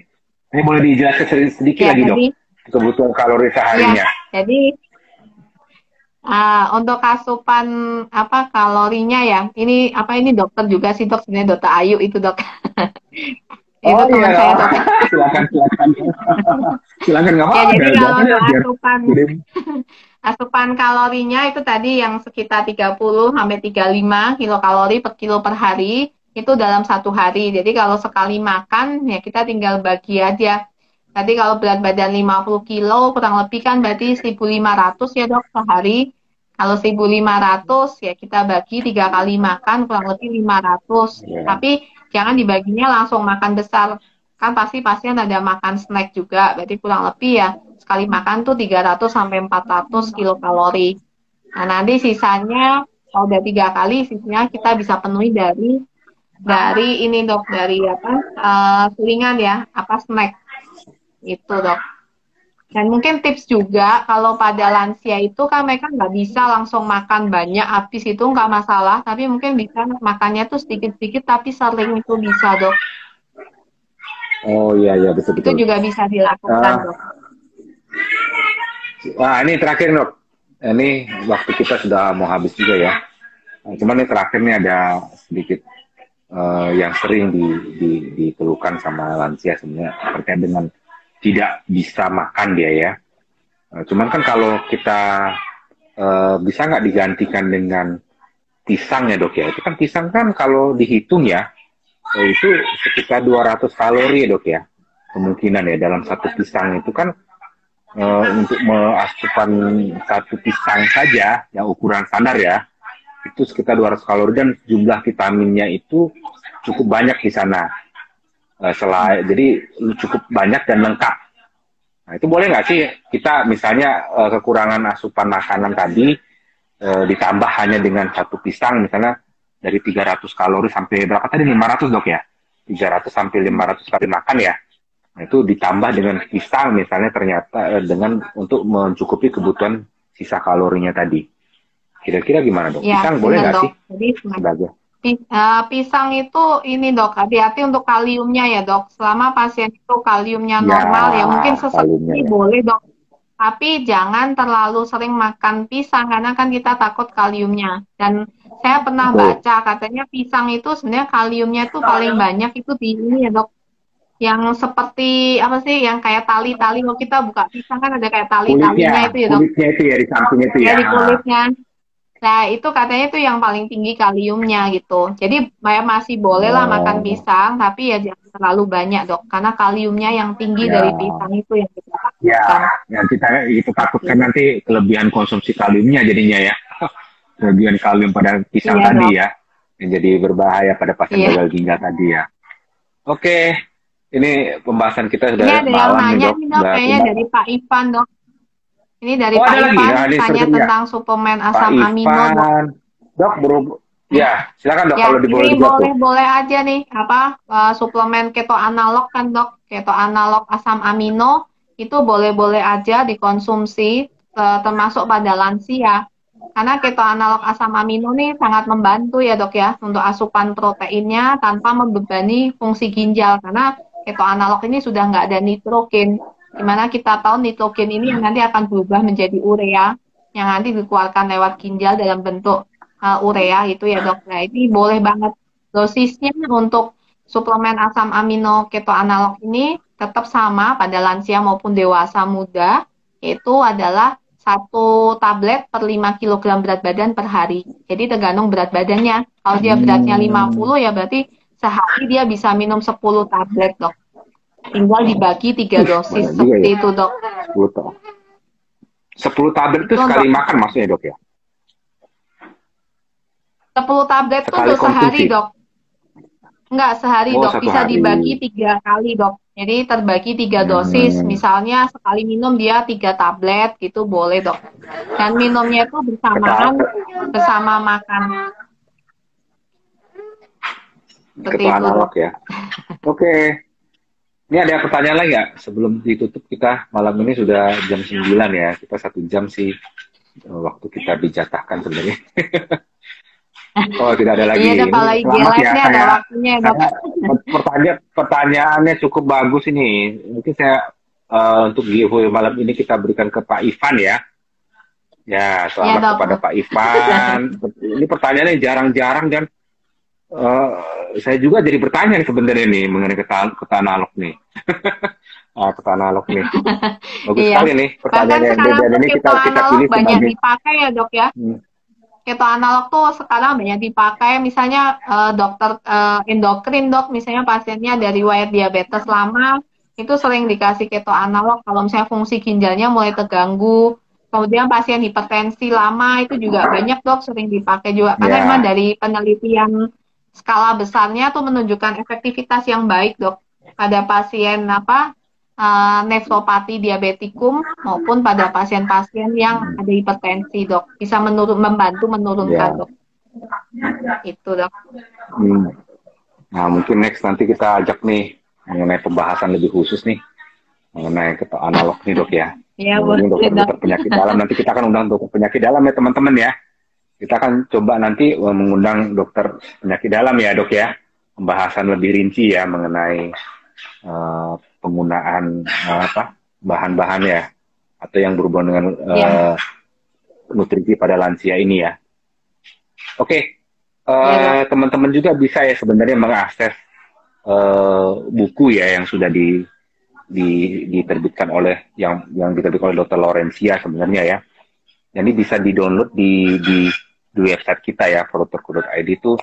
Ini boleh dijelaskan sedikit iya. lagi dok, Jadi, kebutuhan kalori iya. seharinya. Jadi untuk asupan apa kalorinya ya, ini dokter juga sih dok, sebenarnya dokter Ayu itu dok. Itu Oh teman iya, saya dok. silakan, silakan nggak Ya apa-apa, jadi jawab kalau aja untuk biar kirim. asupan kalorinya itu tadi yang sekitar 30 sampai 35 kilokalori per kilo per hari itu dalam satu hari. Jadi kalau sekali makan ya kita tinggal bagi aja. Tadi kalau berat badan 50 kilo kurang lebih kan berarti 1.500 ya dok sehari. Kalau 1.500 ya kita bagi 3 kali makan kurang lebih 500. Ya. Tapi jangan dibaginya langsung makan besar. Kan pasti pasien ada makan snack juga. Berarti kurang lebih ya sekali makan tuh 300 sampai 400 kilokalori. Nah, nanti sisanya kalau udah 3 kali, sisanya kita bisa penuhi dari ini dok, dari apa selingan ya, apa snack itu dok. Dan mungkin tips juga kalau pada lansia itu kan mereka nggak bisa langsung makan banyak habis itu nggak masalah, tapi mungkin bisa makannya tuh sedikit-sedikit tapi sering itu bisa dok. Oh iya iya betul Itu betul. juga bisa dilakukan Ah, dok. wah ini terakhir dok. Ini waktu kita sudah mau habis juga ya. Nah, cuman ini terakhir nih ada sedikit yang sering dikeluhkan sama lansia sebenarnya terkait dengan tidak bisa makan dia ya. Cuman kan kalau kita bisa nggak digantikan dengan pisang ya dok ya. Itu kan pisang kan kalau dihitung ya itu sekitar 200 kalori ya dok ya. Kemungkinan ya dalam satu pisang itu kan untuk asupan satu pisang saja yang ukuran standar ya itu sekitar 200 kalori dan jumlah vitaminnya itu cukup banyak di sana. Jadi cukup banyak dan lengkap. Nah, itu boleh nggak sih kita misalnya kekurangan asupan makanan tadi ditambah hanya dengan satu pisang misalnya dari 300 kalori sampai berapa tadi 500 dok ya? 300 sampai 500 kali makan ya. Nah, itu ditambah dengan pisang misalnya ternyata dengan untuk mencukupi kebutuhan sisa kalorinya tadi. Kira-kira gimana dok? Ya, Pisang boleh benar nggak dok. sih Jadi sebagai? pisang itu ini dok, hati-hati untuk kaliumnya ya dok. Selama pasien itu kaliumnya Ya, normal ya mungkin kaliumnya sesekali ya. boleh dok. Tapi jangan terlalu sering makan pisang karena kan kita takut kaliumnya. Dan saya pernah Betul. baca katanya pisang itu sebenarnya kaliumnya itu paling banyak itu di ini ya dok. Yang seperti apa sih yang kayak tali-tali kalau kita buka pisang kan ada kayak Kulitnya, tali-talinya itu ya dok. kulitnya itu ya di samping itu Ya ya. di kulitnya. Nah, itu katanya itu yang paling tinggi kaliumnya gitu. Jadi, masih boleh lah makan Oh, pisang, tapi ya jangan terlalu banyak, dok. Karena kaliumnya yang tinggi dari ya, pisang itu yang kita ya, takutkan. yang kita itu takutkan Gitu. nanti kelebihan konsumsi kaliumnya jadinya ya. Kelebihan kalium pada pisang Iya, dok. tadi ya, yang jadi berbahaya pada pasien Iya. gagal ginjal tadi ya. Oke, ini pembahasan kita Ini sudah ada yang malam nih nanya dok. nih, dok. Sudah Kayaknya tiba. dari Pak Ivan, dok. Ini dari Oh Pak ada lagi? Ivan, Nah, ini tanya sepertinya tentang suplemen Pak asam amino, dok. Ivan. Dok, ya silakan dok Ya, kalau boleh ini dijawab tuh. boleh-boleh aja nih, suplemen keto analog kan dok, keto analog asam amino itu boleh-boleh aja dikonsumsi, termasuk pada lansia. Karena keto analog asam amino nih sangat membantu ya dok ya untuk asupan proteinnya tanpa membebani fungsi ginjal. Karena keto analog ini sudah nggak ada nitrogen, dimana kita tahu nitrogen ini yang nanti akan berubah menjadi urea yang nanti dikeluarkan lewat ginjal dalam bentuk urea gitu ya dok. Nah ini boleh banget dosisnya untuk suplemen asam amino keto analog ini tetap sama pada lansia maupun dewasa muda, yaitu adalah 1 tablet per 5 kilogram berat badan per hari. Jadi tergantung berat badannya. Kalau dia beratnya Hmm, 50 ya berarti sehari dia bisa minum 10 tablet dok. Tinggal dibagi 3 dosis banyak juga seperti ya. itu dok. 10 tablet itu Itu sekali untuk makan maksudnya dok ya? 10 tablet itu Sekali untuk sehari konsumsi? dok. Enggak, sehari Oh dok. satu Bisa hari. dibagi 3 kali dok. Jadi terbagi 3 dosis, Hmm, misalnya sekali minum dia 3 tablet gitu boleh dok. Dan minumnya itu ketua, bersamaan bersama makan, seperti ketua itu analog dok. ya. Oke, ini ada pertanyaan lagi nggak? Sebelum ditutup kita malam ini sudah jam 9 ya. Kita 1 jam sih waktu kita dijatahkan sebenarnya. Oh, tidak ada Iya lagi. dok, kalau Ini IG selamat Live ya nih ada saya. waktunya ya dok. Saya pertanyaannya cukup bagus ini. Mungkin saya untuk giveaway malam ini kita berikan ke Pak Ivan ya. Ya, Iya selamat dok. kepada Pak Ivan. Ini pertanyaannya jarang-jarang dan eh, saya juga jadi bertanya nih sebenarnya nih mengenai keta analog nih. Keta analog nih. Bagus Iya. sekali nih Bahkan pertanyaannya sekarang dan tuh ini keto kita analog pilih banyak sebagai dipakai ya dok ya. hmm, Keto analog tuh sekarang banyak dipakai, misalnya dokter endokrin dok, misalnya pasiennya ada riwayat diabetes lama, itu sering dikasih keto analog kalau misalnya fungsi ginjalnya mulai terganggu. Kemudian pasien hipertensi lama itu juga banyak dok sering dipakai juga, karena memang ya dari penelitian skala besarnya tuh menunjukkan efektivitas yang baik dok pada pasien apa nefropati diabetikum maupun pada pasien-pasien yang ada hipertensi dok, bisa membantu menurunkan ya dok, itu dok. hmm. Nah mungkin next nanti kita ajak nih mengenai pembahasan lebih khusus nih mengenai keto analog nih dok ya. Ya Ini boleh dok. dokter-dokter penyakit dalam nanti kita akan undang dokter penyakit dalam ya teman-teman ya. Kita akan coba nanti mengundang dokter penyakit dalam ya dok ya. Pembahasan lebih rinci ya mengenai penggunaan apa bahan-bahan ya atau yang berhubungan dengan Ya, nutrisi pada lansia ini ya. Oke, ya dok. teman-teman juga bisa ya sebenarnya mengakses buku ya yang sudah diterbitkan oleh yang diterbitkan oleh Dr. Laurencia sebenarnya ya. Jadi bisa di-download di website kita ya, protokol.id itu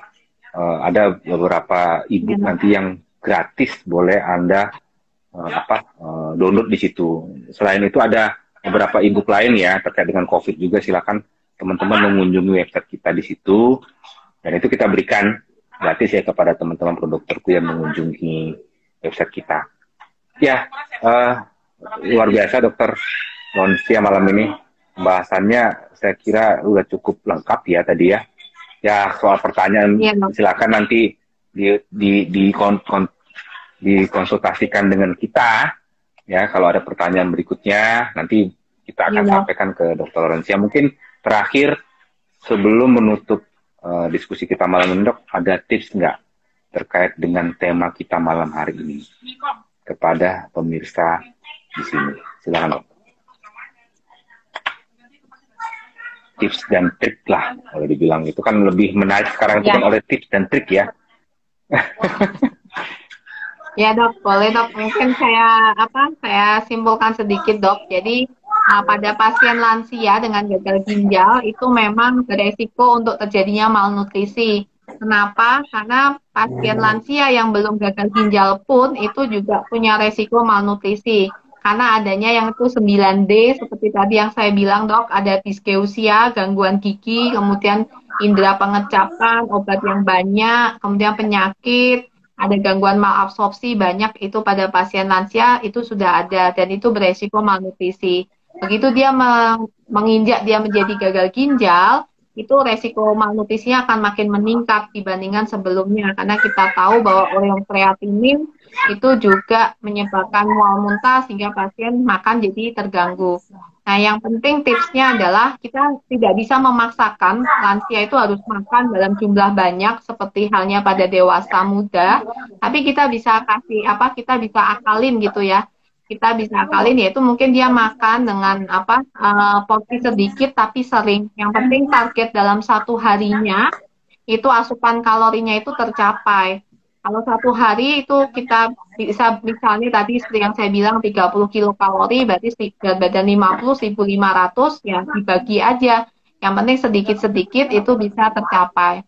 ada beberapa Ya e-book dok. nanti yang gratis boleh Anda download di situ. Selain itu ada beberapa e-book lain ya terkait dengan COVID juga silakan teman-teman mengunjungi website kita di situ dan itu kita berikan gratis ya kepada teman-teman produktorku yang mengunjungi website kita. Ya, luar biasa Dokter Lonsia malam ini pembahasannya saya kira udah cukup lengkap ya tadi ya. Ya soal pertanyaan Ya dok. silakan nanti dikonsultasikan dengan kita ya kalau ada pertanyaan berikutnya nanti kita Ya akan dok. sampaikan ke Dokter Lorencia. Mungkin terakhir sebelum menutup diskusi kita malam ini dok, ada tips nggak terkait dengan tema kita malam hari ini kepada pemirsa di sini? Silakan dok. Tips dan trik lah kalau dibilang itu kan lebih menarik sekarang itu Ya. kan oleh tips dan trik ya. Ya dok, boleh dok. Mungkin saya simpulkan sedikit dok. Jadi pada pasien lansia dengan gagal ginjal itu memang beresiko untuk terjadinya malnutrisi. Kenapa? Karena pasien lansia yang belum gagal ginjal pun itu juga punya resiko malnutrisi. Karena adanya yang itu 9D seperti tadi yang saya bilang dok, ada diskeusia, gangguan gigi, kemudian indera pengecapan, obat yang banyak, kemudian penyakit, ada gangguan malabsorpsi banyak itu pada pasien lansia itu sudah ada dan itu beresiko malnutrisi. Begitu dia menginjak dia menjadi gagal ginjal, itu resiko malnutrisinya akan makin meningkat dibandingkan sebelumnya karena kita tahu bahwa ureum kreatinin itu juga menyebabkan mual muntah sehingga pasien makan jadi terganggu. Nah, yang penting tipsnya adalah kita tidak bisa memaksakan lansia itu harus makan dalam jumlah banyak seperti halnya pada dewasa muda, tapi kita bisa kasih kita bisa akalin gitu ya. Kita bisa akalin yaitu mungkin dia makan dengan porsi sedikit tapi sering. Yang penting target dalam satu harinya itu asupan kalorinya itu tercapai. Kalau satu hari itu kita bisa misalnya tadi seperti yang saya bilang 30 kilokalori berarti berat badan 50, 1.500 ya dibagi aja. Yang penting sedikit-sedikit itu bisa tercapai.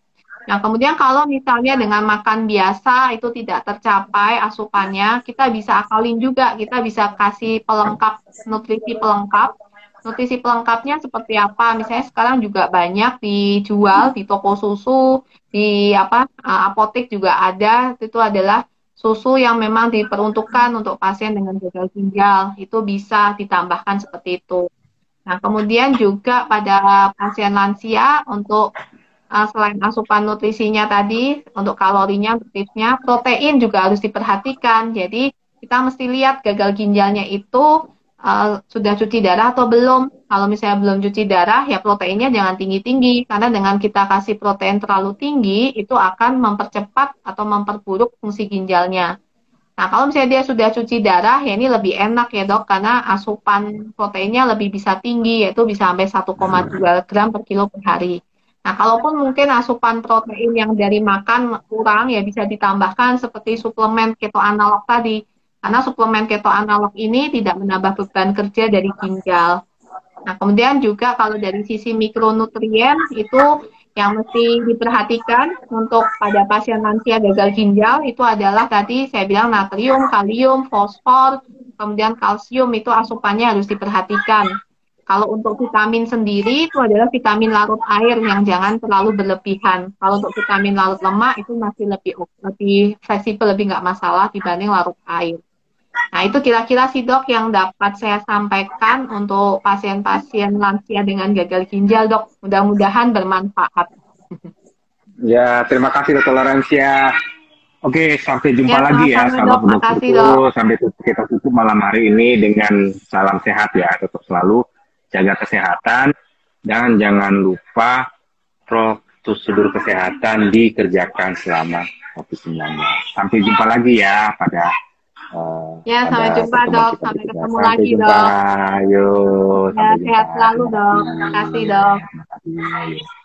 Nah, kemudian kalau misalnya dengan makan biasa itu tidak tercapai asupannya, kita bisa akalin juga, kita bisa kasih pelengkap, nutrisi pelengkap. Nutrisi pelengkapnya seperti apa? Misalnya sekarang juga banyak dijual di toko susu, di apotek juga ada. Itu adalah susu yang memang diperuntukkan untuk pasien dengan gagal ginjal, itu bisa ditambahkan seperti itu. Nah, kemudian juga pada pasien lansia untuk selain asupan nutrisinya tadi, untuk kalorinya, untuk tipsnya, protein juga harus diperhatikan. Jadi kita mesti lihat gagal ginjalnya itu sudah cuci darah atau belum. Kalau misalnya belum cuci darah, ya proteinnya jangan tinggi-tinggi. Karena dengan kita kasih protein terlalu tinggi, itu akan mempercepat atau memperburuk fungsi ginjalnya. Nah, kalau misalnya dia sudah cuci darah, ya ini lebih enak ya dok, karena asupan proteinnya lebih bisa tinggi, yaitu bisa sampai 1,2 gram per kilo per hari. Nah, kalaupun mungkin asupan protein yang dari makan kurang, ya bisa ditambahkan seperti suplemen keto analog tadi. Karena suplemen keto analog ini tidak menambah beban kerja dari ginjal. Nah, kemudian juga kalau dari sisi mikronutrien itu yang mesti diperhatikan untuk pada pasien lansia gagal ginjal itu adalah tadi saya bilang natrium, kalium, fosfor, kemudian kalsium itu asupannya harus diperhatikan. Kalau untuk vitamin sendiri itu adalah vitamin larut air yang jangan terlalu berlebihan. Kalau untuk vitamin larut lemak itu masih lebih fleksibel, lebih nggak masalah dibanding larut air. Nah, itu kira-kira sih dok yang dapat saya sampaikan untuk pasien-pasien lansia dengan gagal ginjal dok. Mudah-mudahan bermanfaat. Ya, terima kasih Dr. Lorencia. Oke, sampai jumpa Ya, lagi ya, sama-sama dok. sahabat Makasih dok. dokterku. Sampai kita tutup malam hari ini dengan salam sehat ya. Tetap selalu jaga kesehatan. Dan jangan lupa prosedur kesehatan dikerjakan selama COVID-19. Sampai jumpa lagi ya pada Ya, sampai jumpa pertemuan dok. kita Sampai berikutnya. ketemu Sampai lagi jumpa. dok. Yuk, Ya, sampai jumpa. sehat selalu Terima dok. kasih. Makasih dok. Terima kasih.